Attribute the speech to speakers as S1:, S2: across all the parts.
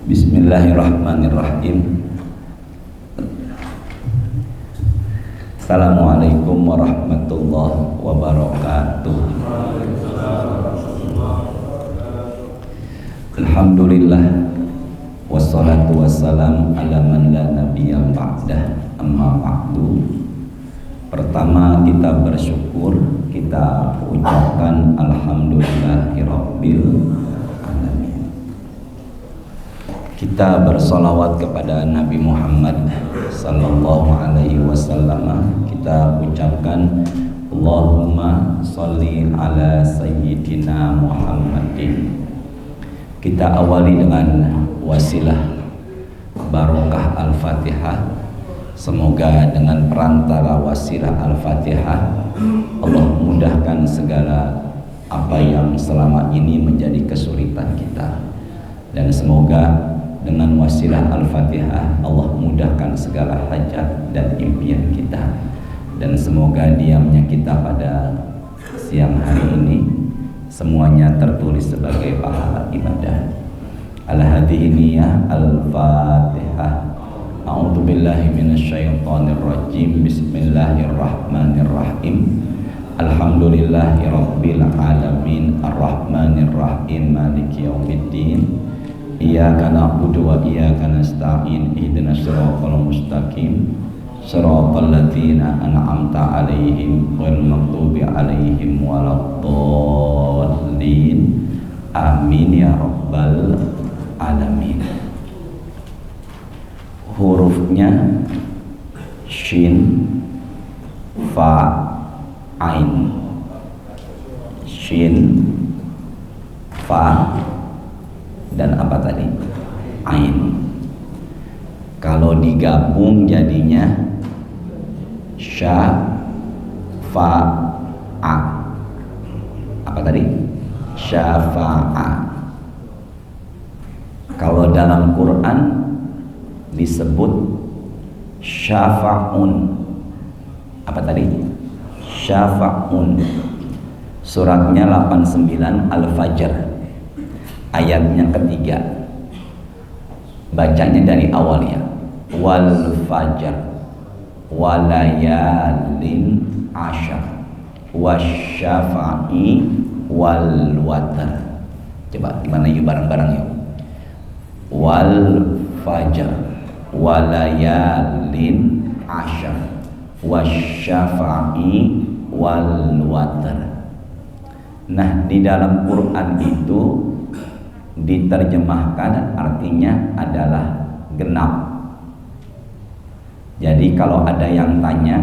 S1: Bismillahirrahmanirrahim. Assalamualaikum warahmatullahi wabarakatuh. Alhamdulillah, wassalatu wassalam ala man la nabiyya ba'dah, amma ba'du. Pertama kita bersyukur, kita ucapkan alhamdulillahirabbil alamin. Kita bersolawat kepada Nabi Muhammad sallallahu alaihi wasallam. Kita ucapkan Allahumma sholli ala sayyidina Muhammadin. Kita awali dengan wasilah barokah Al-Fatihah. Semoga dengan perantara wasilah Al-Fatihah Allah mudahkan segala apa yang selama ini menjadi kesulitan kita, dan semoga dengan wasilah Al-Fatihah Allah mudahkan segala hajat dan impian kita, dan semoga diamnya kita pada siang hari ini semuanya tertulis sebagai pahala ibadah. Al-Hadiniyah Al-Fatihah. A'udzu billahi minasyaitonir rajim. Bismillahirrahmanirrahim. Alhamdulillahirabbil alamin arrahmanir rahim maliki yaumiddin. Iyyaka na'budu wa iyyaka nasta'in. Ihdinas siratal mustaqim. Shiratal ladzina an'amta 'alaihim ghairil maghdubi 'alaihim waladdallin. Amin ya rabbal alamin. Hurufnya shin, fa, ain. Shin, fa, dan apa tadi? Ain. Kalau digabung jadinya sya, fa, a. Apa tadi? Syafa'a. Kalau dalam Quran disebut syafa'un. Apa tadi? Syafa'un. Suratnya 89 Al-Fajr, ayatnya ketiga. Bacanya dari awal ya. Wal fajr walayalin ashar wasyafa'i wal watar. Coba gimana yuk bareng-bareng yuk. Wal fajr walayalin ashar wasyafa'i wal watar. Nah, di dalam Quran itu diterjemahkan artinya adalah genap. Jadi kalau ada yang tanya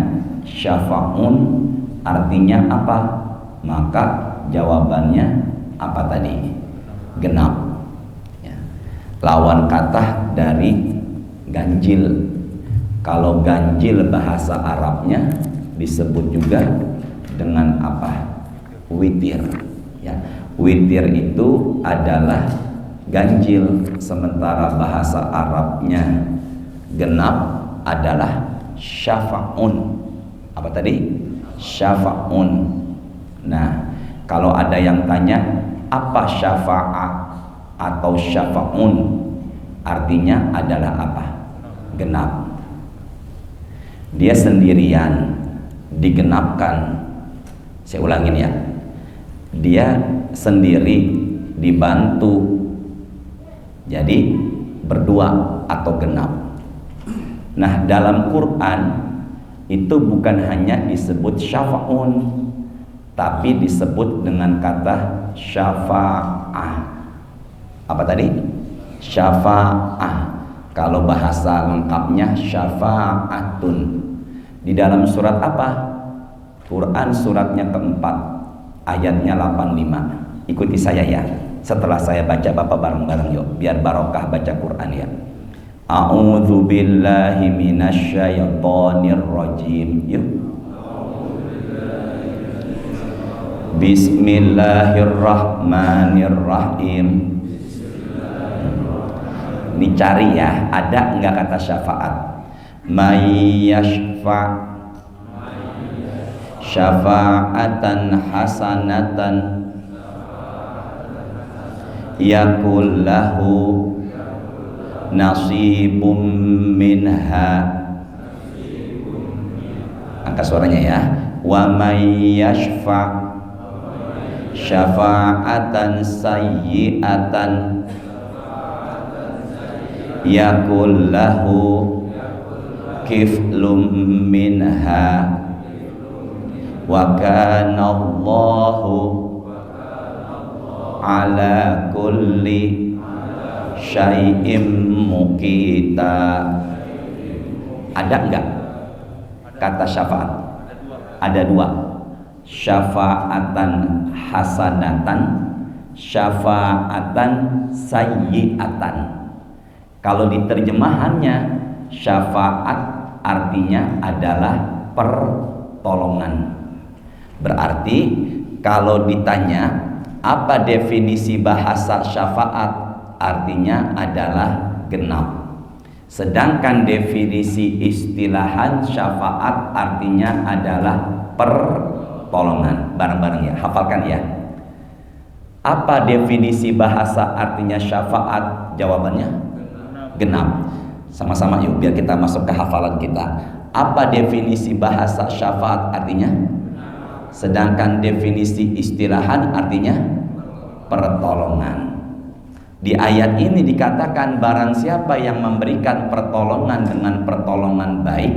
S1: syafa'un artinya apa, maka jawabannya apa tadi? Genap ya. Lawan kata dari ganjil. Kalau ganjil bahasa Arabnya disebut juga dengan apa? Witir ya. Witir itu adalah ganjil, sementara bahasa Arabnya genap adalah syafa'un. Apa tadi? Syafa'un. Nah, kalau ada yang tanya apa syafa'ah atau syafa'un, artinya adalah apa? Genap. Dia sendirian, digenapkan. Saya ulangin ya. Dia sendiri, dibantu. Jadi berdua atau genap. Nah, dalam Quran itu bukan hanya disebut syafa'un, tapi disebut dengan kata syafa'ah. Apa tadi? Syafa'ah. Kalau bahasa lengkapnya syafa'atun. Di dalam surat apa? Quran suratnya keempat, ayatnya 85. Ikuti saya ya. Setelah saya baca, Bapak bareng-bareng yuk, biar barokah baca Quran ya. A'udzu billahi minasyaitonir rajim. Yuk. Bismillahirrahmanirrahim. Ini cari ya, ada enggak kata syafaat? May yashfa syafa'atan hasanatan yakul lahu nasibum minha. Angkat suaranya ya. Wa may yashfa' syafa'atan sayyi'atan yakul lahu kiflum minha wa kana Allahu ala kulli syai'im muqita. Ada enggak kata syafaat? Ada dua. Syafa'atan hasanatan, syafa'atan sayyi'atan. Kalau di terjemahannya, syafaat artinya adalah pertolongan. Berarti kalau ditanya apa definisi bahasa syafaat, artinya adalah genap. Sedangkan definisi istilahan syafaat artinya adalah pertolongan. Bareng-bareng ya, hafalkan ya. Apa definisi bahasa artinya syafaat? Jawabannya genap. Sama-sama yuk biar kita masuk ke hafalan kita. Apa definisi bahasa syafaat artinya? Sedangkan definisi istilahan artinya pertolongan. Di ayat ini dikatakan barang siapa yang memberikan pertolongan dengan pertolongan baik,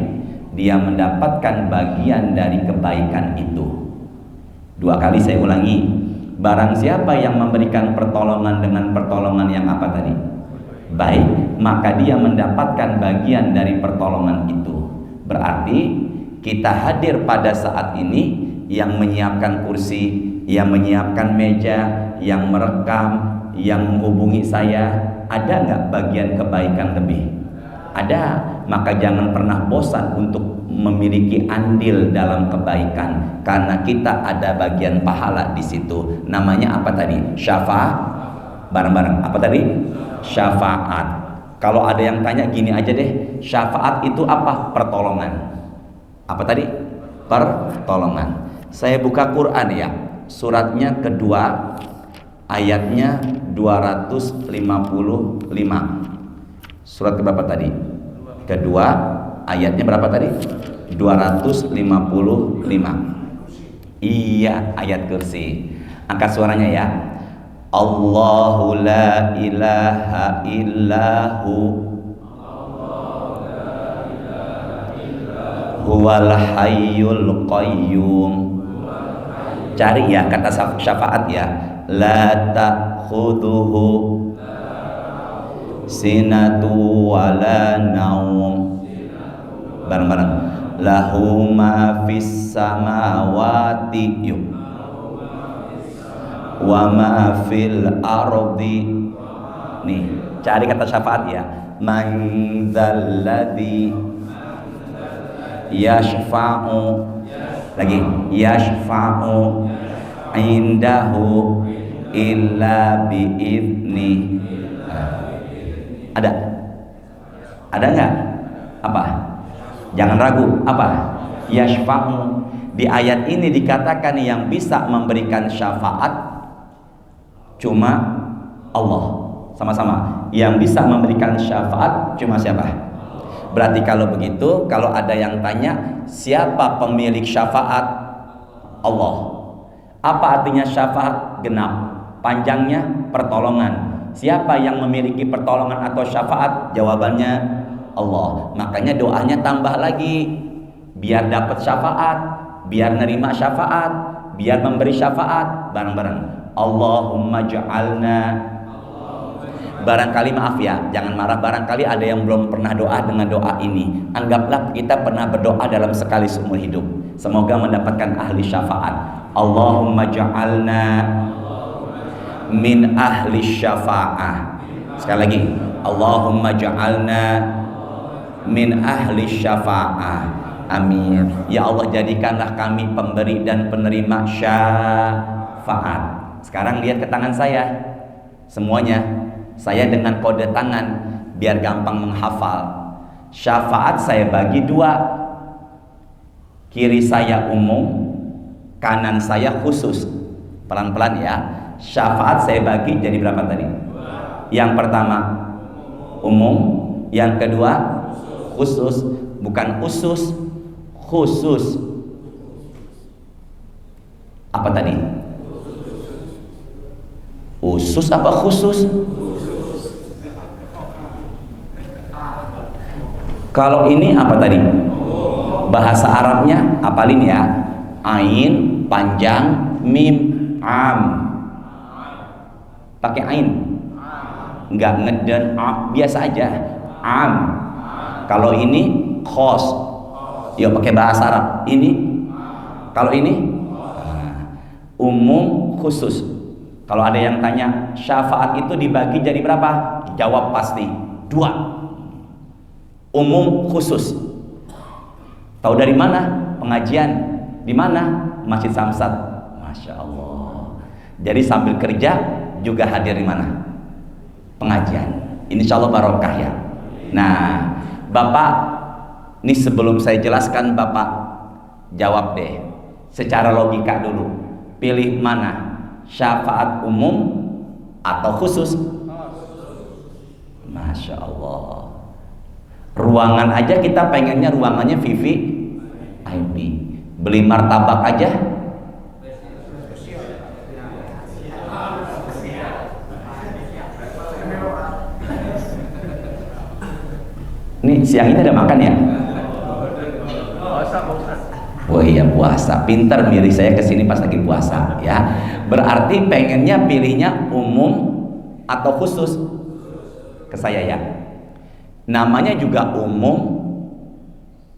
S1: dia mendapatkan bagian dari kebaikan itu. Dua kali saya ulangi. Barang siapa yang memberikan pertolongan dengan pertolongan yang apa tadi? Baik, maka dia mendapatkan bagian dari pertolongan itu. Berarti kita hadir pada saat ini, yang menyiapkan kursi, yang menyiapkan meja, yang merekam, yang menghubungi saya, ada nggak bagian kebaikan lebih? Ada. Maka jangan pernah bosan untuk memiliki andil dalam kebaikan, karena kita ada bagian pahala di situ. Namanya apa tadi? Syafaat. Bareng-bareng. Apa tadi? Syafaat. Kalau ada yang tanya gini aja deh, syafaat itu apa? Pertolongan. Apa tadi? Pertolongan. Saya buka Quran ya, suratnya kedua, ayatnya 255. Surat berapa tadi? Kedua, ayatnya berapa tadi? 255. Iya, ayat kursi. Angkat suaranya ya. Allahu la ilaha illahu huwal hayyul qayyum. Cari ya kata syafaat ya. La ta'khudhuhu sinatu wala naum. Bareng-bareng. Lahu ma fis samawati wa ma fil ardi. Nih, cari kata syafaat ya. Man dzalladzi yashfa'u, lagi yashfa'u indahu illa bi'izni. Ada nggak? Apa? Jangan ragu. Apa? Yashfa'u. Di ayat ini dikatakan yang bisa memberikan syafaat cuma Allah. Sama-sama. Yang bisa memberikan syafaat cuma siapa? Berarti kalau begitu, kalau ada yang tanya siapa pemilik syafaat? Allah. Apa artinya syafaat? Genap. Panjangnya pertolongan. Siapa yang memiliki pertolongan atau syafaat? Jawabannya Allah. Makanya doanya tambah lagi, biar dapat syafaat, biar nerima syafaat, biar memberi syafaat. Bareng-bareng. Allahumma ja'alna. Barangkali maaf ya, jangan marah, barangkali ada yang belum pernah doa dengan doa ini. Anggaplah kita pernah berdoa dalam sekali seumur hidup. Semoga mendapatkan ahli syafaat. Allahumma ja'alna min ahli syafa'ah. Sekali lagi, Allahumma ja'alna min ahli syafa'ah. Amin. Ya Allah, jadikanlah kami pemberi dan penerima syafaat. Sekarang lihat ke tangan saya. Semuanya saya dengan kode tangan biar gampang menghafal. Syafaat saya bagi dua. Kiri saya umum, kanan saya khusus. Pelan-pelan ya. Syafaat saya bagi jadi berapa tadi? Yang pertama umum. Yang kedua khusus, bukan usus, khusus. Apa tadi? Usus apa khusus? Kalau ini apa tadi? Bahasa Arabnya apalin ya? Ain panjang, mim, am. Pakai ain. Enggak ngeden, biasa aja. Am. Kalau ini khos. Ya pakai bahasa Arab. Ini kalau ini umum khusus. Kalau ada yang tanya syafaat itu dibagi jadi berapa? Jawab pasti 2. Umum khusus. Tahu dari mana? Pengajian. Di mana? Masjid Samsat. Masya Allah. Jadi sambil kerja juga hadir di mana? Pengajian. Insya Allah barokah ya. Nah, Bapak, ini sebelum saya jelaskan, Bapak jawab deh secara logika dulu. Pilih mana? Syafaat umum atau khusus? Masya Allah. Ruangan aja kita pengennya ruangannya VIP. Beli martabak aja nih, siang ini ada makan ya? Oh iya, puasa. Pinter milih saya kesini pas lagi puasa ya. Berarti pengennya pilihnya umum atau khusus? Ke saya ya. Namanya juga umum,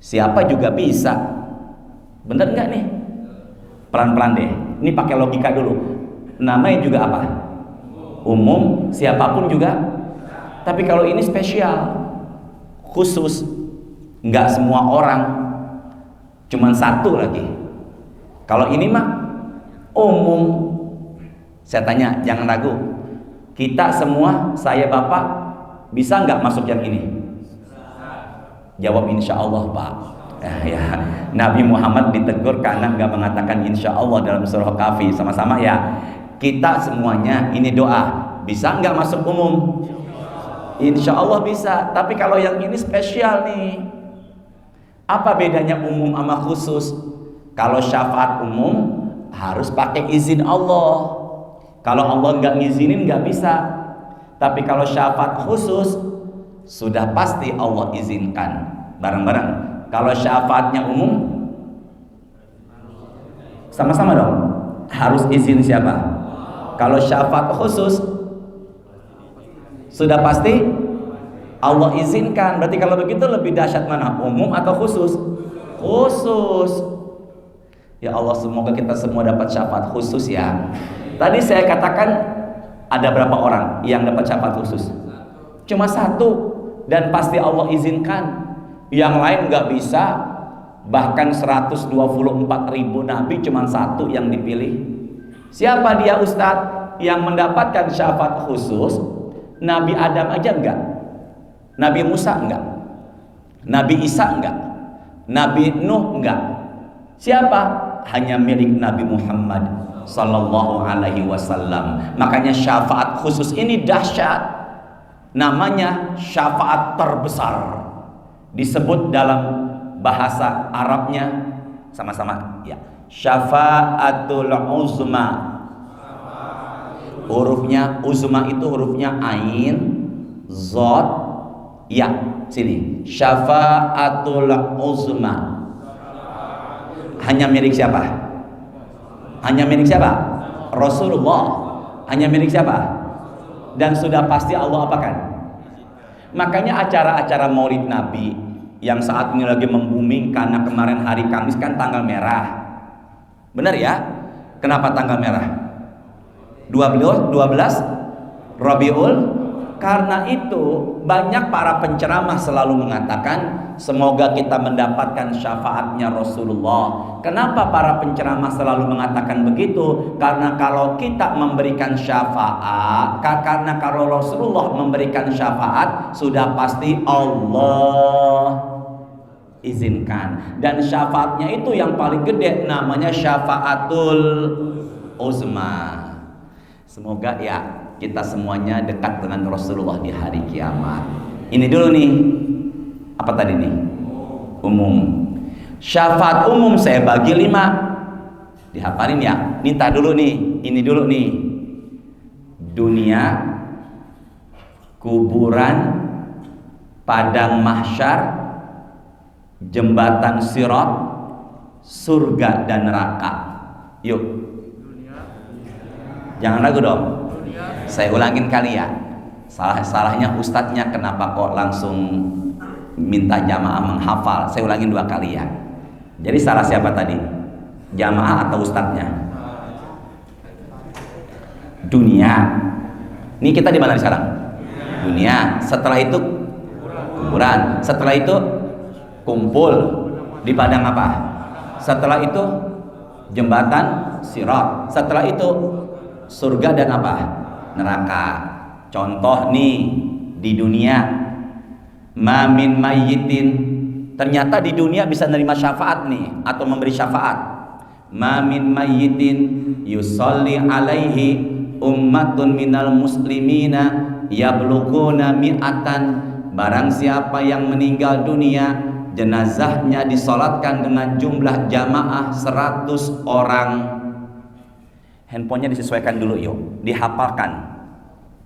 S1: siapa juga bisa. Bener nggak nih? Pelan-pelan deh. Ini pakai logika dulu. Namanya juga apa? Umum, siapapun juga. Tapi kalau ini spesial, khusus, nggak semua orang, cuman satu lagi. Kalau ini mah umum. Saya tanya, jangan ragu. Kita semua, saya Bapak, bisa nggak masuk yang ini? Jawab insya Allah, Pak. Ya. Nabi Muhammad ditegur karena nggak mengatakan insya Allah dalam surah Kahfi. Sama-sama ya. Kita semuanya, ini doa, bisa nggak masuk umum? Insya Allah bisa. Tapi kalau yang ini spesial nih. Apa bedanya umum sama khusus? Kalau syafaat umum harus pakai izin Allah. Kalau Allah nggak ngizinin nggak bisa. Tapi kalau syafaat khusus sudah pasti Allah izinkan. Bareng-bareng. Kalau syafaatnya umum sama-sama dong. Harus izin siapa? Kalau syafaat khusus sudah pasti Allah izinkan. Berarti kalau begitu lebih dahsyat mana? Umum atau khusus? Khusus. Ya Allah, semoga kita semua dapat syafaat khusus ya. Tadi saya katakan ada berapa orang yang dapat syafaat khusus? Cuma 1. Dan pasti Allah izinkan. Yang lain nggak bisa. Bahkan 124.000 nabi cuma 1 yang dipilih. Siapa dia Ustadz? Yang mendapatkan syafaat khusus? Nabi Adam aja enggak, Nabi Musa enggak, Nabi Isa enggak, Nabi Nuh enggak. Siapa? Hanya milik Nabi Muhammad sallallahu alaihi wasallam. Makanya syafaat khusus ini dahsyat. Namanya syafaat terbesar. Disebut dalam bahasa Arabnya sama-sama ya. Syafaatul uzma. Hurufnya uzma itu hurufnya ain, zod, ya. Sini. Syafaatul uzma. Hanya milik siapa? Hanya milik siapa? Rasulullah. Hanya milik siapa? Dan sudah pasti Allah apakan? Makanya acara-acara Maulid Nabi yang saat ini lagi membuming karena kemarin hari Kamis kan tanggal merah. Benar ya? Kenapa tanggal merah? 12 Rabiul. Karena itu banyak para penceramah selalu mengatakan semoga kita mendapatkan syafaatnya Rasulullah. Kenapa para penceramah selalu mengatakan begitu? Karena kalau kita memberikan syafaat, karena kalau Rasulullah memberikan syafaat, sudah pasti Allah izinkan. Dan syafaatnya itu yang paling gede, namanya syafaatul uzma. Semoga ya kita semuanya dekat dengan Rasulullah di hari kiamat. Ini dulu nih. Apa tadi nih? Umum. Syafaat umum saya bagi 5. Dihafalin ya. Minta dulu nih. Ini dulu nih. Dunia, kuburan, padang mahsyar, jembatan sirat, surga dan neraka. Yuk. Jangan ragu dong. Saya ulangin kali ya. Salahnya ustadznya kenapa kok langsung minta jamaah menghafal. Saya ulangin 2 kali ya. Jadi salah siapa tadi? Jamaah atau ustadznya? Dunia. Ini kita di mana sekarang? Dunia. Setelah itu kuburan. Setelah itu kumpul di padang apa? Setelah itu jembatan sirat. Setelah itu surga dan apa? Neraka. Contoh nih di dunia, mamin mayyitin, ternyata di dunia bisa nerima syafaat nih atau memberi syafaat. Mamin mayyitin yusalli alaihi ummatun minal muslimina yablughuna mi'atan. Barang siapa yang meninggal dunia, jenazahnya disolatkan dengan jumlah jamaah 100 orang. Handphonenya disesuaikan dulu yuk, dihafalkan.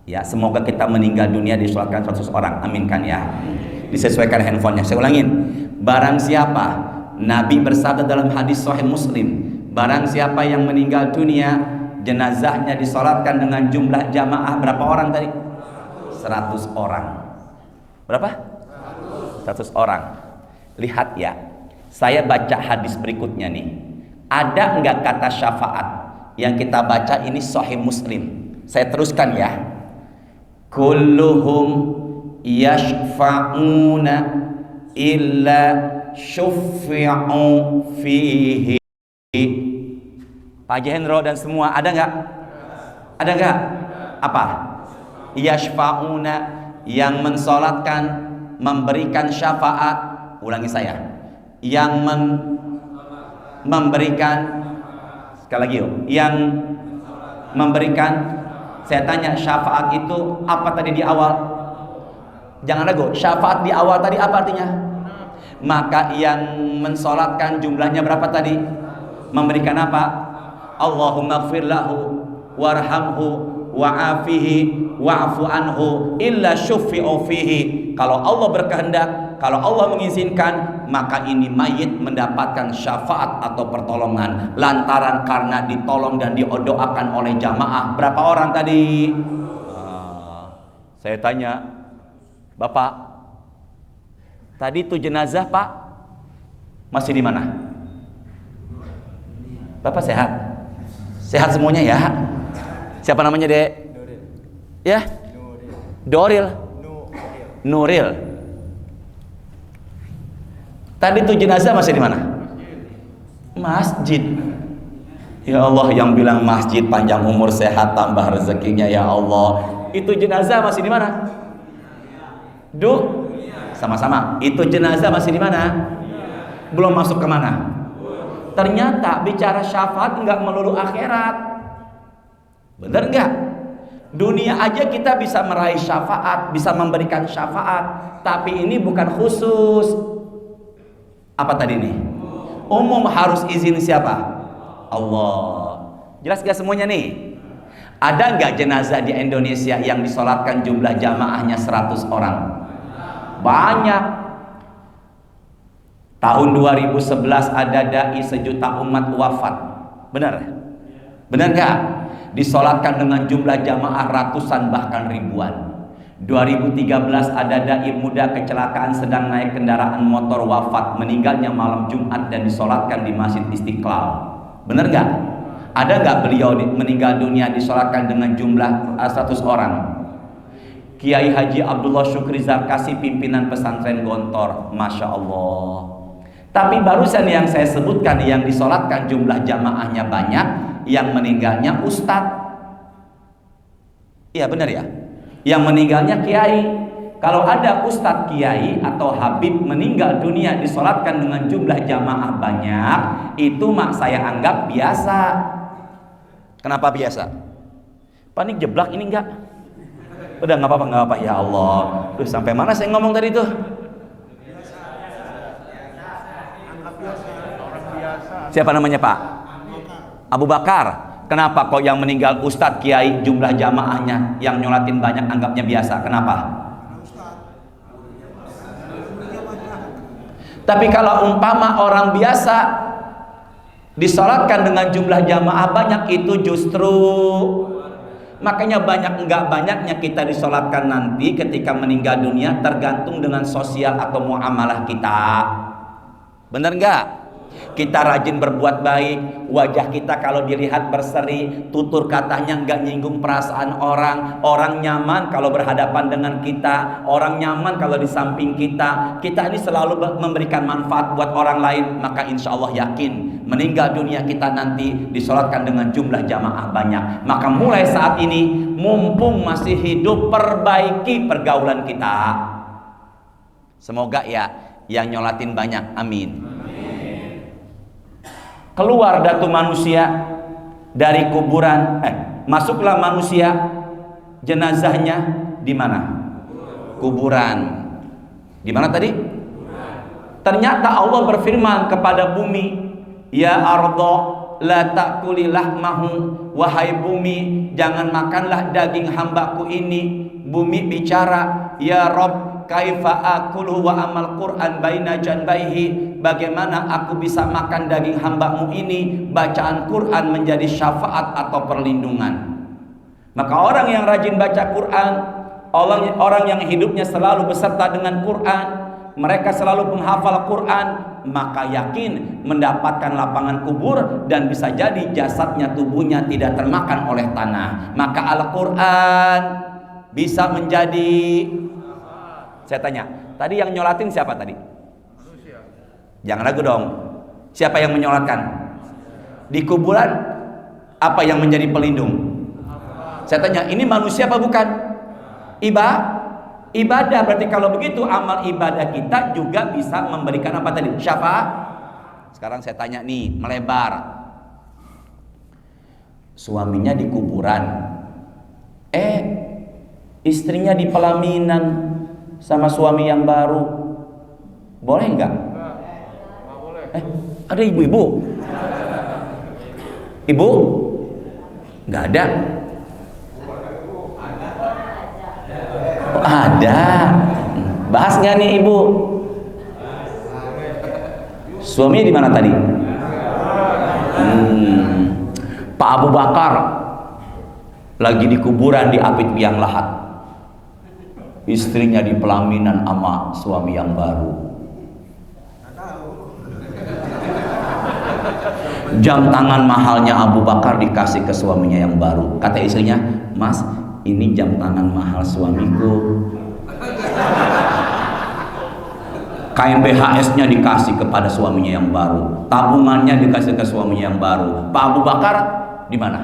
S1: Ya, semoga kita meninggal dunia disolatkan 100 orang. Aminkan ya. Disesuaikan handphonenya. Saya ulangin. Barang siapa, Nabi bersabda dalam hadis Sahih Muslim, barang siapa yang meninggal dunia, jenazahnya disolatkan dengan jumlah jamaah berapa orang tadi? 100 orang. Berapa? 100 orang. Lihat ya. Saya baca hadis berikutnya nih. Ada enggak kata syafaat yang kita baca ini Sahih Muslim? Saya teruskan ya. Kulluhum yashfa'una illa syuffi'u fihi. Pak Haji Hendro dan semua ada nggak? Ada nggak? Apa? Yashfa'una, yang mensolatkan, memberikan syafaat. Ulangi saya. Yang memberikan, sekali lagi yuk. Yang memberikan. Saya tanya, syafaat itu apa tadi di awal? Jangan ragu, syafaat di awal tadi apa artinya? Maka yang mensolatkan jumlahnya berapa tadi? Memberikan apa? Allahumma gfir lahu warhamhu wa'afihi wa'fu anhu illa syuffi'u fihi. Kalau Allah berkehendak, kalau Allah mengizinkan, maka ini mayit mendapatkan syafaat atau pertolongan lantaran karena ditolong dan didoakan oleh jamaah. Berapa orang tadi? Saya tanya, Bapak, tadi itu jenazah Pak masih di mana? Bapak sehat? Sehat semuanya ya? Siapa namanya Dek? Ya? Doril. Nuril. Tadi itu jenazah masih di mana? Masjid. Ya Allah, yang bilang masjid panjang umur sehat tambah rezekinya ya Allah. Itu jenazah masih di mana? Sama-sama. Itu jenazah masih di mana? Belum masuk ke mana? Ternyata bicara syafaat enggak melulu akhirat. Bener enggak? Dunia aja kita bisa meraih syafaat, bisa memberikan syafaat, tapi ini bukan khusus. Apa tadi nih? Umum, harus izin siapa? Allah. Jelas gak semuanya nih? Ada nggak jenazah di Indonesia yang disolatkan jumlah jamaahnya 100 orang? Banyak. Tahun 2011 ada dai sejuta umat wafat. Benar? Benar nggak? Disolatkan dengan jumlah jamaah ratusan bahkan ribuan. 2013 ada dai muda kecelakaan sedang naik kendaraan motor wafat, meninggalnya malam Jumat dan disolatkan di Masjid Istiqlal. Benar nggak? Ada nggak beliau meninggal dunia disolatkan dengan jumlah 100 orang? Kiai Haji Abdullah Syukri Zarkasi, pimpinan pesantren Gontor, Masya Allah. Tapi barusan yang saya sebutkan, yang disolatkan jumlah jamaahnya banyak, yang meninggalnya ustadz. Iya benar ya? Yang meninggalnya kiai. Kalau ada ustadz kiai atau habib meninggal dunia disolatkan dengan jumlah jamaah banyak, itu mak saya anggap biasa. Kenapa biasa? Panik jeblak ini enggak? Udah nggak apa-apa ya Allah. Sampai mana saya ngomong tadi tuh? Siapa namanya Pak? Abu Bakar. Kenapa kok yang meninggal Ustadz Kiai jumlah jamaahnya yang nyolatin banyak anggapnya biasa? Kenapa? Tapi kalau umpama orang biasa disolatkan dengan jumlah jamaah banyak, itu justru makanya banyak enggak banyaknya kita disolatkan nanti ketika meninggal dunia tergantung dengan sosial atau muamalah kita. Bener enggak? Kita rajin berbuat baik, wajah kita kalau dilihat berseri, tutur katanya enggak nyinggung perasaan orang, orang nyaman kalau berhadapan dengan kita, orang nyaman kalau di samping kita, kita ini selalu memberikan manfaat buat orang lain, maka insya Allah yakin meninggal dunia kita nanti disolatkan dengan jumlah jamaah banyak. Maka mulai saat ini, mumpung masih hidup, perbaiki pergaulan kita. Semoga ya yang nyolatin banyak, amin. Keluar datu manusia dari kuburan, masuklah manusia, jenazahnya di mana? Kuburan. Di mana tadi? Ternyata Allah berfirman kepada bumi, ya ardo la ta'kuli lahmahu, wahai bumi jangan makanlah daging hambaku ini. Bumi bicara, ya Rob kaifa akulu wa amal Quran baina janbaihi, bagaimana aku bisa makan daging hambamu ini, bacaan Quran menjadi syafaat atau perlindungan. Maka orang yang rajin baca Quran, orang yang hidupnya selalu beserta dengan Quran, mereka selalu menghafal Quran, maka yakin mendapatkan lapangan kubur dan bisa jadi jasadnya, tubuhnya tidak termakan oleh tanah. Maka Al-Quran bisa menjadi, saya tanya, tadi yang nyolatin siapa tadi? Manusia. Jangan ragu dong. Siapa yang menyolatkan? Di kuburan apa yang menjadi pelindung? Saya tanya, ini manusia apa bukan? Ibadah. Berarti kalau begitu amal ibadah kita juga bisa memberikan apa tadi? Syafaat. Sekarang saya tanya nih, melebar. Suaminya di kuburan, istrinya di pelaminan sama suami yang baru, boleh nggak? Nggak boleh. Ada ibu-ibu? Ibu? Nggak ada. Oh, ada. Bahas nggak nih ibu? Suaminya di mana tadi? Pak Abu Bakar lagi di kuburan di apit biang lahat, istrinya di pelaminan sama suami yang baru. Jam tangan mahalnya Abu Bakar dikasih ke suaminya yang baru. Kata istrinya, Mas, ini jam tangan mahal suamiku. Kain BHS-nya dikasih kepada suaminya yang baru, tabungannya dikasih ke suaminya yang baru. Pak Abu Bakar di mana?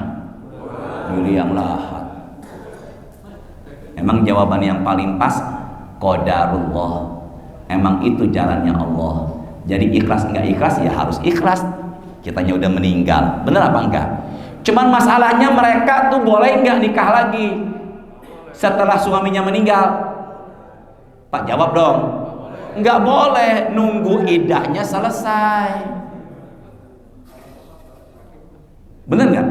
S1: Di liang lahat. Emang jawaban yang paling pas, qadarullah. Emang itu jalannya Allah. Jadi ikhlas enggak ikhlas ya harus ikhlas. Kitanya udah meninggal, bener apa enggak? Cuman masalahnya mereka tuh boleh enggak nikah lagi setelah suaminya meninggal? Pak jawab dong. Enggak boleh, nunggu idahnya selesai. Bener enggak?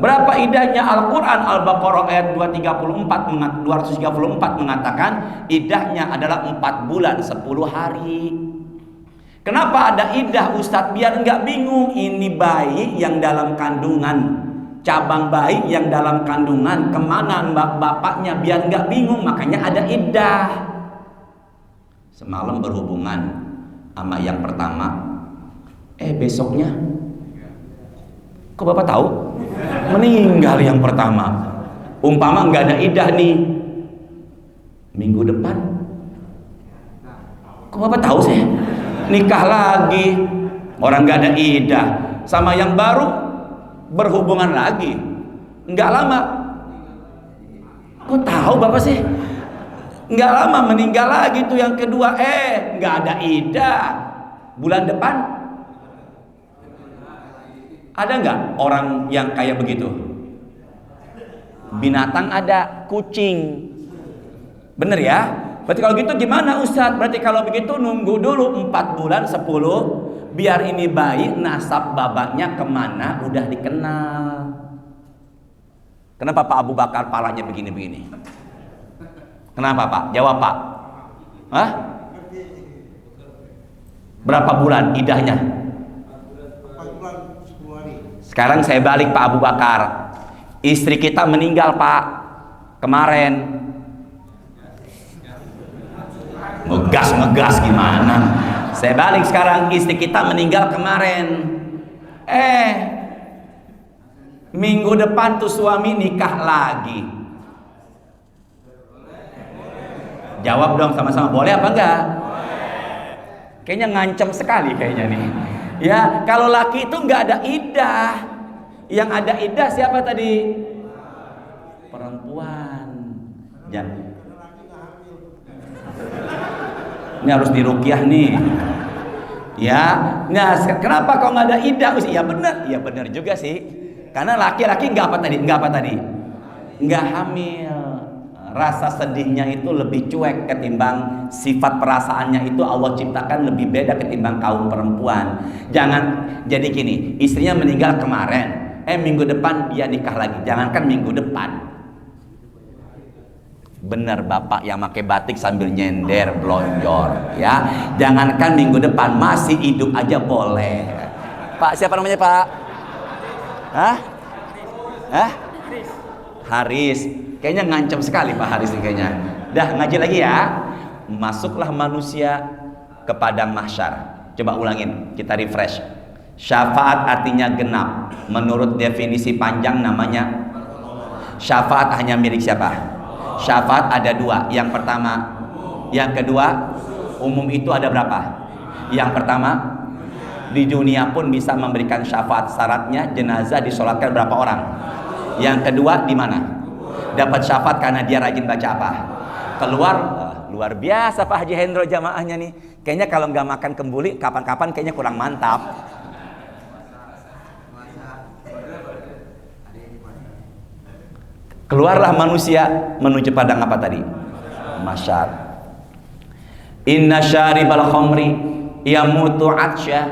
S1: Berapa idahnya? Al-Quran Al-Baqarah ayat 234 mengatakan idahnya adalah 4 bulan 10 hari. Kenapa ada idah Ustadz? Biar enggak bingung, ini bayi yang dalam kandungan, cabang bayi yang dalam kandungan, kemana bapaknya, biar enggak bingung, makanya ada idah. Semalam berhubungan sama yang pertama, besoknya kok bapak tahu? Meninggal yang pertama. Umpama nggak ada idah nih, minggu depan kok bapak tahu sih? Nikah lagi, orang nggak ada idah, sama yang baru berhubungan lagi, nggak lama. Kok tahu bapak sih? Nggak lama meninggal lagi tuh yang kedua, nggak ada idah. Bulan depan ada nggak orang yang kayak begitu? Binatang ada, kucing, bener ya? Berarti kalau gitu gimana Ustadz? Berarti kalau begitu nunggu dulu 4 bulan 10, biar ini bayi nasab babaknya kemana udah dikenal. Kenapa Pak Abu Bakar palanya begini-begini? Kenapa Pak? Jawab Pak. Hah? Berapa bulan idahnya?
S2: 4 bulan 10 hari.
S1: Sekarang saya balik Pak Abu Bakar. Istri kita meninggal Pak kemarin. Ngegas gimana? Saya balik sekarang, istri kita meninggal kemarin. Minggu depan tuh suami nikah lagi. Jawab dong sama-sama, boleh apa enggak? Kayaknya ngancem sekali kayaknya nih. Ya, kalau laki itu enggak ada iddah. Yang ada iddah siapa tadi? Perempuan. Jangan. Ini harus diruqyah nih. Ya, nah kenapa kok nggak ada iddah? Ya benar juga sih. Karena laki-laki nggak apa tadi? Nggak hamil. Rasa sedihnya itu lebih cuek ketimbang sifat perasaannya itu Allah ciptakan lebih beda ketimbang kaum perempuan. Jangan jadi gini, istrinya meninggal kemarin, minggu depan dia nikah lagi. Jangankan minggu depan. Bener bapak yang pakai batik sambil nyender blonjor ya. Jangankan minggu depan, masih hidup aja boleh. Pak siapa namanya Pak? Haris. Kayaknya ngancam sekali Pak Haris ini kayaknya. Dah ngaji lagi ya. Masuklah manusia ke padang mahsyar. Coba ulangin, kita refresh. Syafaat artinya genap. Menurut definisi panjang namanya syafaat hanya milik siapa? Syafaat ada 2. Yang pertama, yang kedua, umum itu ada berapa? Yang pertama, di dunia pun bisa memberikan syafaat. Syaratnya jenazah disolatkan berapa orang? Yang kedua, di mana? Dapat syafaat karena dia rajin baca apa? Keluar, luar biasa Pak Haji Hendro jamaahnya nih. Kayaknya kalau nggak makan kembuli, kapan-kapan kayaknya kurang mantap. Keluarlah manusia menuju padang apa tadi? Mahsyar. Inna syaribal khamri yamutu atsya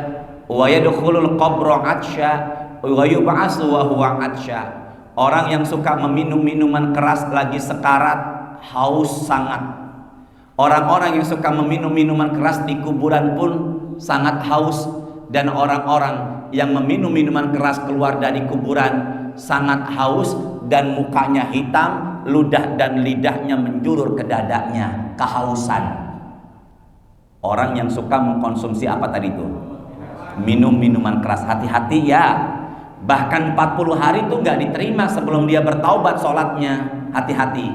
S1: wa yadkhulul qabra atsya wa yub'atsu wa huwa atsya. Orang yang suka meminum minuman keras lagi sekarat, haus sangat. Orang-orang yang suka meminum minuman keras di kuburan pun sangat haus. Dan orang-orang yang meminum minuman keras keluar dari kuburan sangat haus dan mukanya hitam, ludah dan lidahnya menjulur ke dadanya, kehausan. Orang yang suka mengkonsumsi apa tadi itu? Minum minuman keras, hati-hati ya. Bahkan 40 hari itu nggak diterima sebelum dia bertaubat sholatnya, hati-hati.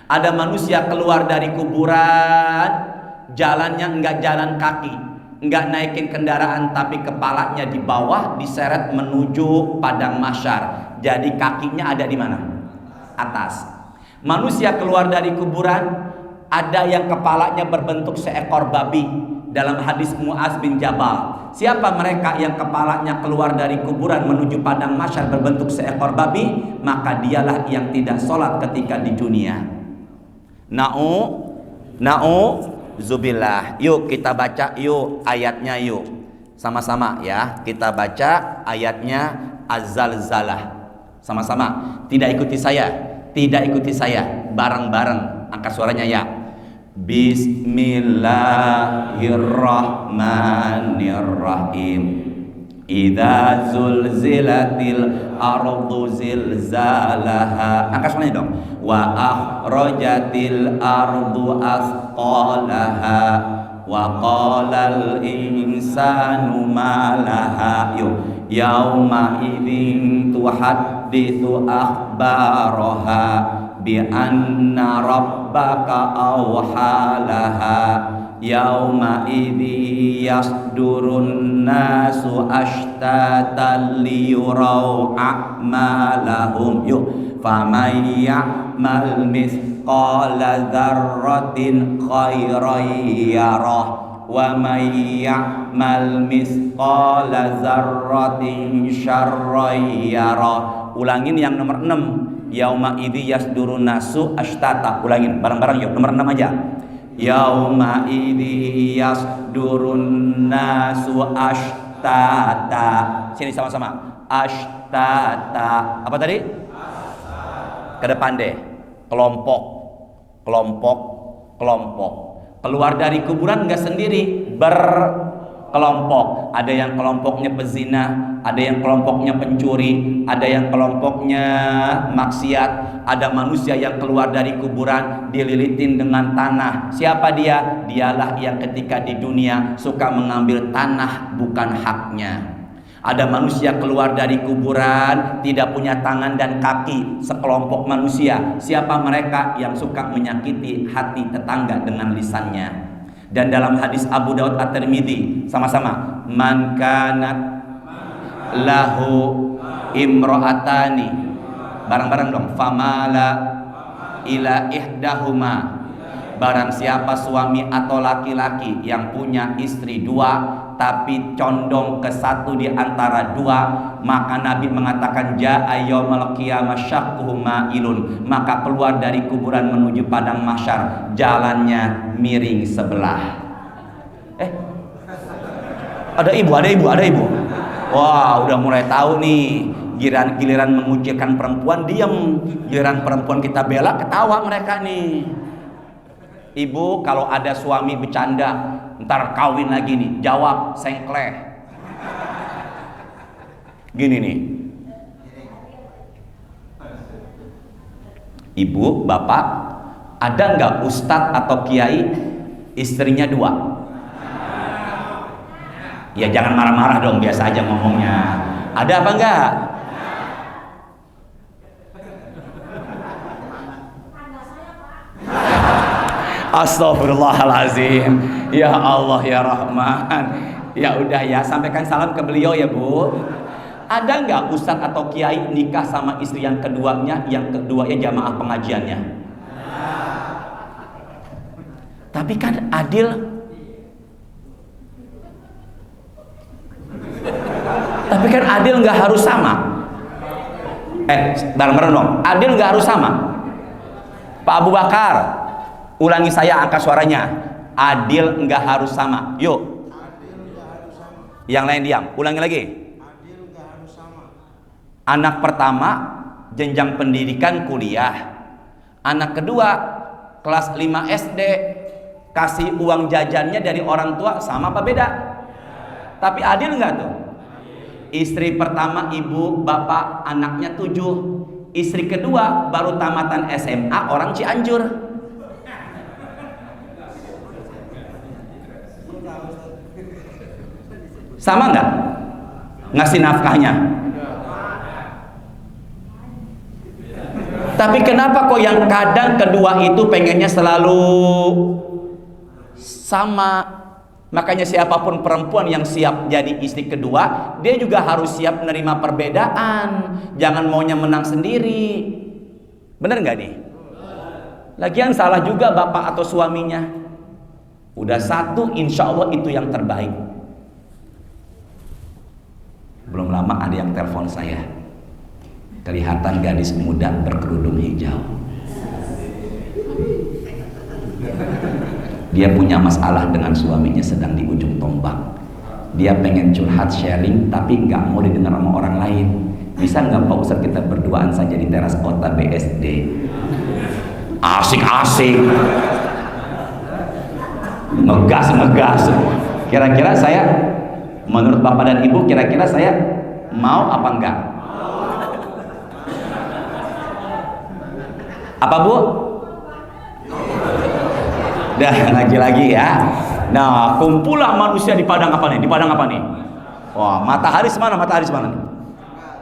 S1: Ada manusia keluar dari kuburan, jalannya nggak jalan kaki, nggak naikin kendaraan, tapi kepalanya di bawah diseret menuju padang mahsyar. Jadi kakinya ada di mana? Atas. Manusia keluar dari kuburan, ada yang kepalanya berbentuk seekor babi. Dalam hadis Mu'az bin Jabal, siapa mereka yang kepalanya keluar dari kuburan menuju padang mahsyar berbentuk seekor babi? Maka dialah yang tidak sholat ketika di dunia. Zubillah. Yuk kita baca yuk ayatnya yuk. Sama-sama ya. Kita baca ayatnya Az-Zalzalah. Sama-sama. Tidak ikuti saya. Bareng-bareng. Angkat suaranya ya. Bismillahirrahmanirrahim. Idza zulzilatil ardu zilzalaha. Angkat suaranya dong. Wa akhrajatil ardu asqalaha. Wa qalal insanu ma laha. Yauma idzin tuhadditsu akhbaraha bi anna rabbaka awhalaha. Yauma idzi yasdurun nasu ashtatan liyurau a'malahum. Faman ya'mal mithqala dzarratin khairan yarah wa man ya'mal mithqala dzarratin syarran yarah. Ulangin yang nomor 6. Yauma idzi yasdurun nasu ashtata. Ulangin bareng-bareng yuk, nomor 6 aja. yauma idzi yasdurun nasu ashtata. Sini sama-sama. Ashtata. Apa tadi? Ke depan deh. Kelompok. Keluar dari kuburan nggak sendiri, berkelompok. Ada yang kelompoknya pezina, ada yang kelompoknya pencuri, ada yang kelompoknya maksiat. Ada manusia yang keluar dari kuburan dililitin dengan tanah. Siapa dia? Dialah yang ketika di dunia suka mengambil tanah bukan haknya. Ada manusia keluar dari kuburan tidak punya tangan dan kaki, sekelompok manusia. Siapa mereka? Yang suka menyakiti hati tetangga dengan lisannya. Dan dalam hadis Abu Daud At-Tirmidzi, sama-sama, man kanat lahu imra'atani, bareng-bareng dong, famala ila ihdahuma, barang siapa suami atau laki-laki yang punya istri dua tapi condong ke satu di antara dua, maka Nabi mengatakan jaa yaumul qiyamah syaqquhu ma'ilun, maka keluar dari kuburan menuju padang mahsyar jalannya miring sebelah. Ada ibu. Wah, udah mulai tahu nih. Giliran mengucilkan perempuan diam, giliran perempuan kita bela ketawa mereka nih. Ibu, kalau ada suami bercanda, ntar kawin lagi nih, jawab sengkleh. Gini nih, ibu, bapak, ada nggak ustadz atau kiai istrinya dua? Ya jangan marah-marah dong, biasa aja ngomongnya. Ada apa enggak? Astagfirullahalazim. Ya Allah ya Rahman. Ya udah ya, sampaikan salam ke beliau ya Bu. Ada nggak ustadz atau kiai nikah sama istri yang keduanya, jamaah pengajiannya? Tapi kan adil. Tapi kan adil nggak harus sama. Bareng-bareng dong. Adil nggak harus sama. Pak Abu Bakar, ulangi saya angka suaranya. Adil nggak harus sama. Yuk. Yang lain diam. Ulangi lagi.
S2: Adil nggak harus sama.
S1: Anak pertama jenjang pendidikan kuliah. Anak kedua kelas 5 SD, kasih uang jajannya dari orang tua sama apa beda? Tapi adil nggak tuh? Istri pertama ibu, bapak, anaknya 7. Istri kedua baru tamatan SMA, orang Cianjur. Sama nggak ngasih nafkahnya? Tapi kenapa kok yang kadang kedua itu pengennya selalu sama? Makanya siapapun perempuan yang siap jadi istri kedua, dia juga harus siap menerima perbedaan. Jangan maunya menang sendiri. Bener nggak nih? Lagian salah juga bapak atau suaminya. Udah satu, insya Allah itu yang terbaik. Belum lama ada yang telepon saya. Kelihatan gadis muda berkerudung hijau. Dia punya masalah dengan suaminya sedang di ujung tombak. Dia pengen curhat sharing tapi nggak mau didengar sama orang lain. Bisa nggak Pak Ustadz kita berduaan saja di teras kota BSD? Asik-asik. Ngegas. Kira-kira saya, menurut Bapak dan Ibu, kira-kira saya mau apa enggak? Apa Bu? Dah lagi-lagi ya. Nah, kumpulah manusia di padang apa nih? Di padang apa nih? Wah, matahari semana nih?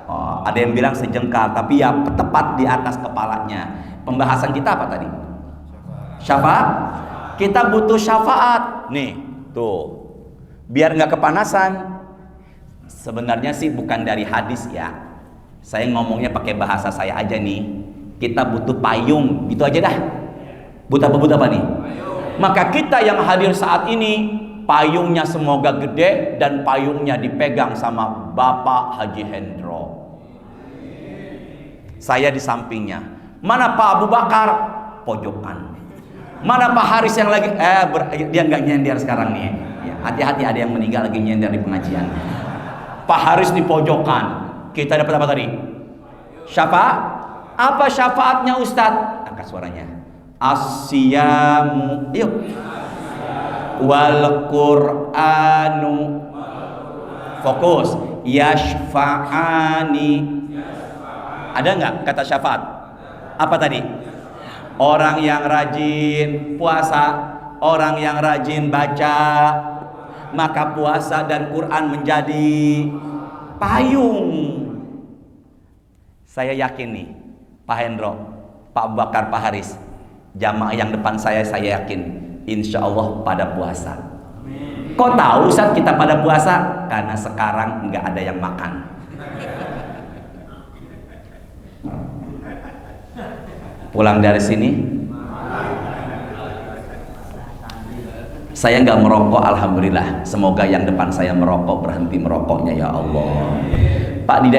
S1: Oh, ada yang bilang sejengkal, tapi ya tepat di atas kepalanya. Pembahasan kita apa tadi? Syafaat. Kita butuh syafaat. Nih, tuh. Biar nggak kepanasan. Sebenarnya sih bukan dari hadis ya. Saya ngomongnya pakai bahasa saya aja nih. Kita butuh payung, gitu aja dah. Butuh apa nih? Maka kita yang hadir saat ini, payungnya semoga gede dan payungnya dipegang sama Bapak Haji Hendro. Saya di sampingnya. Mana Pak Abu Bakar? Pojokan. Mana Pak Haris yang lagi dia nggak nyender sekarang nih. Ya, hati-hati ada yang meninggal lagi nyender di pengajian. Pak Haris di pojokan. Kita dapat apa tadi? Syafaat. Apa syafaatnya Ustadz? Angkat suaranya. Asyamu. Yuk. Wal Qur'anu. Fokus. Yashfa'ani. Ada nggak kata syafaat? Apa tadi? Orang yang rajin puasa, orang yang rajin baca, maka puasa dan Quran menjadi payung. Saya yakin nih, Pak Hendro, Pak Abu Bakar, Pak Haris, jamaah yang depan saya yakin, insya Allah pada puasa. Kok tahu saat kita pada puasa? Karena sekarang nggak ada yang makan. Pulang dari sini, saya nggak merokok, alhamdulillah. Semoga yang depan saya merokok berhenti merokoknya ya Allah. Pak, di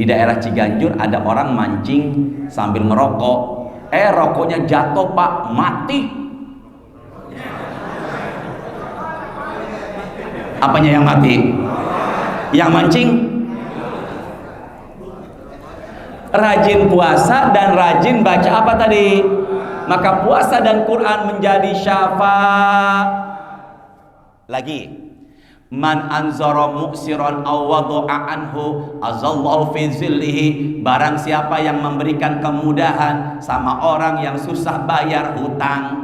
S1: daerah Ciganjur ada orang mancing sambil merokok. Rokoknya jatuh Pak, mati. Apanya yang mati? Yang mancing? Rajin puasa dan rajin baca apa tadi? Maka puasa dan Quran menjadi syafaat. Lagi, man anzara mu'siran aw wada'a anhu azallahu fi zillihi. Barang siapa yang memberikan kemudahan sama orang yang susah bayar hutang,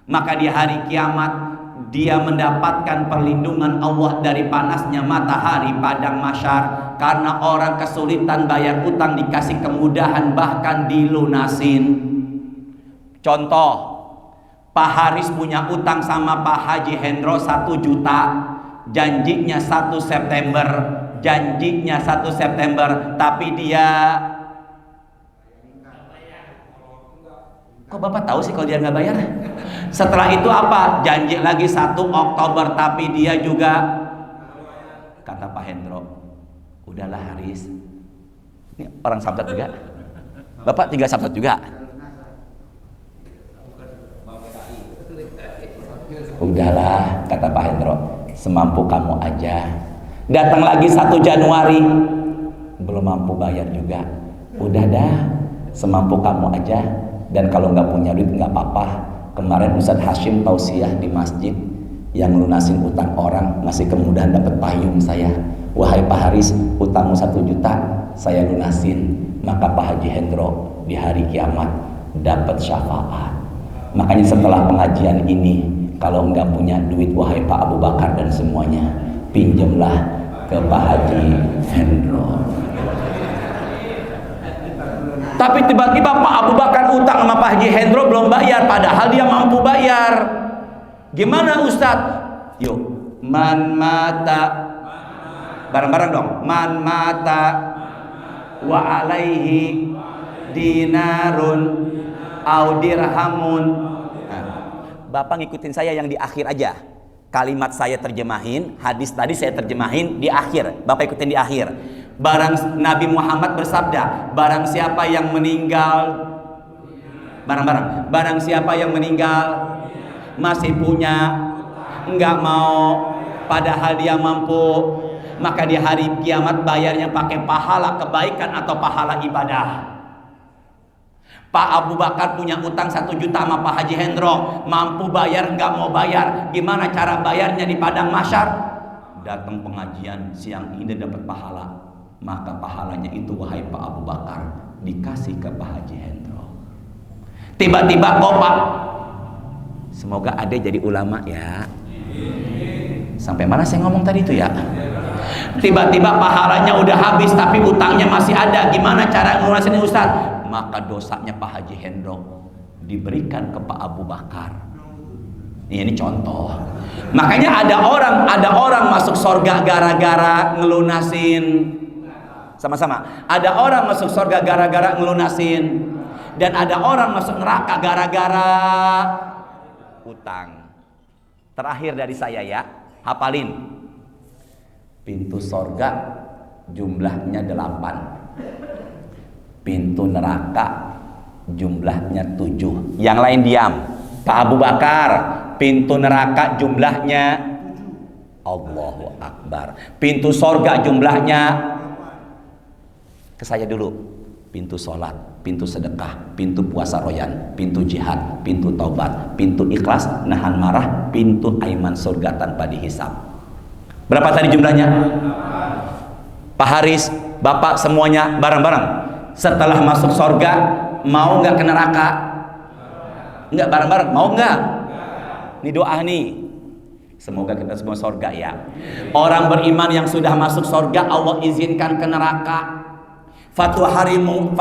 S1: maka di hari kiamat dia mendapatkan perlindungan Allah dari panasnya matahari padang mahsyar. Karena orang kesulitan bayar hutang dikasih kemudahan, bahkan dilunasin. Contoh, Pak Haris punya utang sama Pak Haji Hendro 1 juta. Janjinya 1 September, tapi dia, kok Bapak tahu sih kalau dia nggak bayar? Setelah itu apa? Janji lagi 1 Oktober, tapi dia juga, kata Pak Hendro, udahlah Haris. Ini orang Samsat juga. Bapak 3 Samsat juga. Udahlah, kata Pak Hendro, semampu kamu aja. Datang lagi 1 Januari, belum mampu bayar juga. Udah dah, semampu kamu aja. Dan kalau nggak punya duit nggak apa-apa. Kemarin Ustadz Hashim tausiah di masjid, yang lunasin utang orang ngasih kemudahan dapat payung saya. Wahai Pak Haris, utangmu 1 juta saya lunasin. Maka Pak Haji Hendro di hari kiamat dapat syafaat. Makanya setelah pengajian ini, kalau nggak punya duit, wahai Pak Abu Bakar dan semuanya, pinjamlah ke Pak Haji Hendro. Tapi tiba-tiba Pak Abu Bakar utang sama Pak Haji Hendro belum bayar, padahal dia mampu bayar. Gimana Ustadz? Yuk, man mata, bareng-bareng dong. Man mata wa alaihi dinarun au dirhamun. Nah, Bapak ngikutin saya yang di akhir aja. Kalimat saya terjemahin, hadis tadi saya terjemahin di akhir. Bapak ikutin di akhir. Nabi Muhammad bersabda, barang siapa yang meninggal, bareng-bareng, barang siapa yang meninggal masih punya, enggak mau, padahal dia mampu, maka di hari kiamat bayarnya pakai pahala kebaikan atau pahala ibadah. Pak Abu Bakar punya utang 1 juta sama Pak Haji Hendro, mampu bayar, enggak mau bayar. Gimana cara bayarnya di padang mahsyar? Datang pengajian siang ini dapat pahala. Maka pahalanya itu, wahai Pak Abu Bakar, dikasih ke Pak Haji Hendro. Tiba-tiba, oh Pak, semoga adek jadi ulama ya. Sampai mana saya ngomong tadi itu ya? Tiba-tiba pahalanya udah habis, tapi utangnya masih ada. Gimana cara ngurusin Ustaz? Maka dosanya Pak Haji Hendro diberikan ke Pak Abu Bakar. Ini contoh. Makanya ada orang masuk surga gara-gara ngelunasin. Sama-sama. Ada orang masuk surga gara-gara ngelunasin, dan ada orang masuk neraka gara-gara utang. Terakhir dari saya ya, hafalin. Pintu surga jumlahnya 8. Pintu neraka jumlahnya 7. Yang lain diam. Pak Abu Bakar, pintu neraka jumlahnya, Allahu Akbar. Pintu sorga jumlahnya, ke saya dulu. Pintu sholat, pintu sedekah, pintu puasa royan, pintu jihad, pintu taubat, pintu ikhlas, nahan marah, pintu aiman surga tanpa dihisab. Berapa tadi jumlahnya? Pak Haris, Bapak semuanya bareng-bareng. Setelah masuk surga, mau nggak ke neraka? Nggak bareng-bareng, mau nggak? Ini doa nih. Semoga kita semua surga ya. Orang beriman yang sudah masuk surga, Allah izinkan ke neraka. Fatwa harimu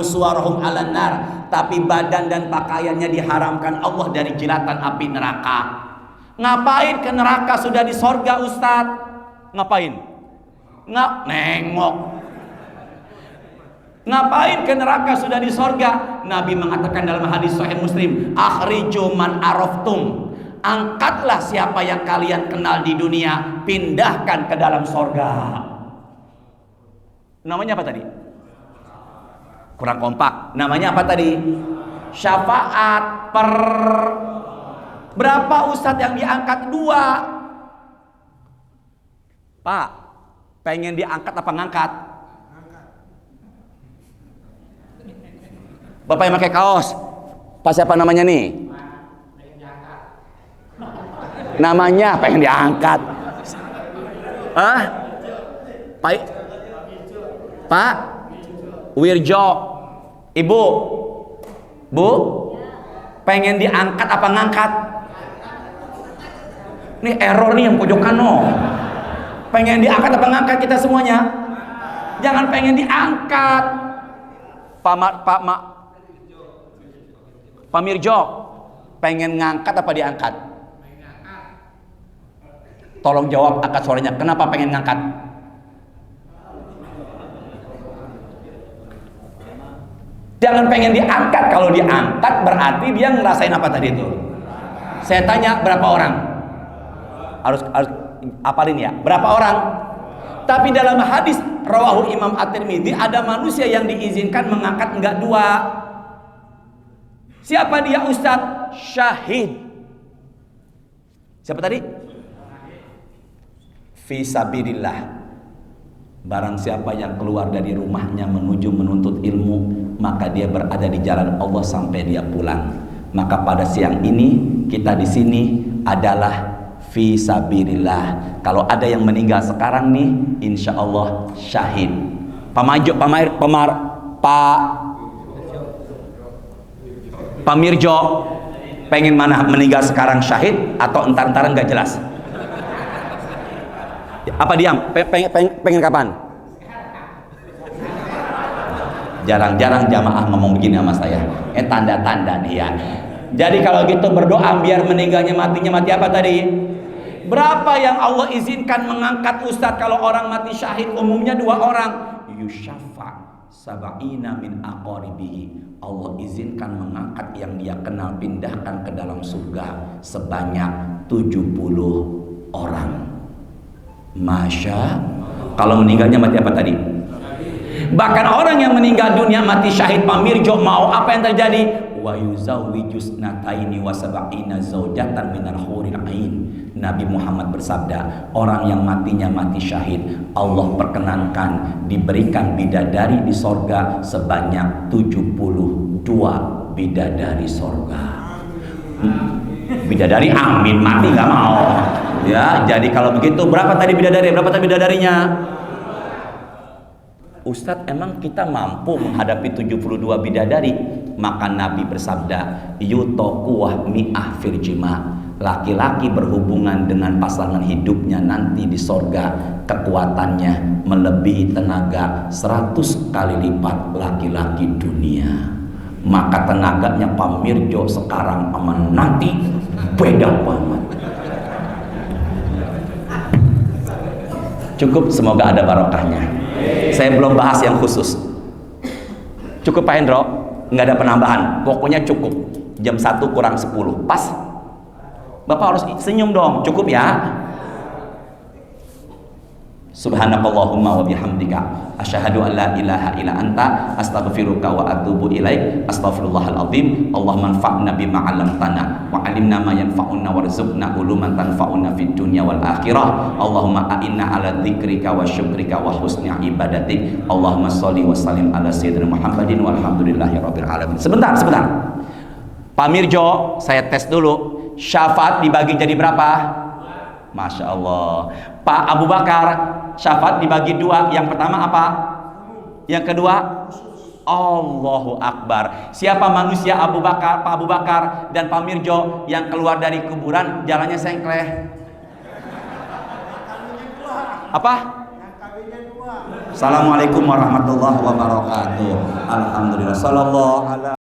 S1: suwarahum ala nar. Tapi badan dan pakaiannya diharamkan Allah dari jilatan api neraka. Ngapain ke neraka sudah di surga, Ustadz? Ngapain? Nengok. Ngapain ke neraka sudah di sorga? Nabi mengatakan dalam hadis Sahih Muslim, akhriju man araftum, angkatlah siapa yang kalian kenal di dunia, pindahkan ke dalam sorga. Namanya apa tadi? Kurang kompak. Namanya apa tadi? Syafaat per. Berapa ustadz yang diangkat? 2. Pak, pengen diangkat apa ngangkat? Bapak yang pakai kaos, Pak siapa namanya nih? Namanya pengen diangkat. Pak Wirjo, Ibu, Bu, pengen diangkat apa ngangkat? Ini error nih yang pojokan no. Pengen diangkat apa ngangkat kita semuanya? Jangan pengen diangkat. Pak Mirjo, pengen ngangkat apa diangkat? Tolong jawab angkat suaranya. Kenapa pengen ngangkat? Jangan pengen diangkat. Kalau diangkat berarti dia ngerasain apa tadi itu? Saya tanya berapa orang? Harus apalin ya. Berapa orang? Tapi dalam hadis rawahu Imam At-Tirmidzi ada manusia yang diizinkan mengangkat enggak 2. Siapa dia Ustadz? Syahid. Siapa tadi? Fisabilillah. Barang siapa yang keluar dari rumahnya menuju menuntut ilmu, maka dia berada di jalan Allah sampai dia pulang. Maka pada siang ini kita di sini adalah fisabilillah. Kalau ada yang meninggal sekarang nih, insya Allah syahid. Pak Mirjo, pengen mana meninggal sekarang syahid atau entar-entar nggak jelas? Apa diam? Pengen kapan? Jarang-jarang jamaah ngomong begini sama saya. Tanda-tanda nih ya. Jadi kalau gitu berdoa biar meninggalnya matinya mati apa tadi? Berapa yang Allah izinkan mengangkat Ustadz kalau orang mati syahid? Umumnya 2 orang. Yushafa sab'ina min aqaribihi. Allah izinkan mengangkat yang dia kenal, pindahkan ke dalam surga sebanyak 70 orang. Masya. Kalau meninggalnya mati apa tadi? Bahkan orang yang meninggal dunia mati syahid, Pak Mirjo, mau apa yang terjadi? Wa yuzawwijus nataini wa sab'ina zaujatan minal huril ain. Nabi Muhammad bersabda, orang yang matinya mati syahid, Allah perkenankan diberikan bidadari di sorga sebanyak 72 bidadari sorga. Bidadari amin, mati nggak mau. Ya, jadi kalau begitu berapa tadi bidadari? Berapa tadi bidadarinya? Ustadz, emang kita mampu menghadapi 72 bidadari? Maka Nabi bersabda, yutokuah mi'ah firjima. Laki-laki berhubungan dengan pasangan hidupnya nanti di sorga, kekuatannya melebihi tenaga 100 kali lipat laki-laki dunia. Maka tenaganya Pak Mirjo sekarang sama nanti beda banget. Cukup, semoga ada barokahnya. Saya belum bahas yang khusus. Cukup Pak Hendro? Nggak ada penambahan. Pokoknya cukup. Jam 1 kurang 10. Pas? Bapak harus senyum dong. Cukup ya? Subhanakallahumma wa bihamdika asyhadu an la ilaha illa anta astaghfiruka wa atubu ilaik. Astaghfirullahal azim. Allahumma anfa'na bima 'allamtana wa 'allimna ma yanfa'una warzuqna uluman tanfa'una fid dunya wal akhirah. Allahumma a'inna 'ala dzikrika wa syukrika wa husni ibadatik. Allahumma shalli wa sallim ala sayyidina Muhammadin walhamdulillahi rabbil alamin. Sebentar. Pak Mirjo, saya tes dulu. Syafaat dibagi jadi berapa? Masya Allah. Pak Abu Bakar, syafaat dibagi dua. Yang pertama apa? Yang kedua? Allahu Akbar. Siapa manusia Abu Bakar, Pak Abu Bakar dan Pak Mirjo yang keluar dari kuburan jalannya sengkleh? Apa? Assalamualaikum warahmatullahi wabarakatuh. Alhamdulillah. Sallallahu alaihi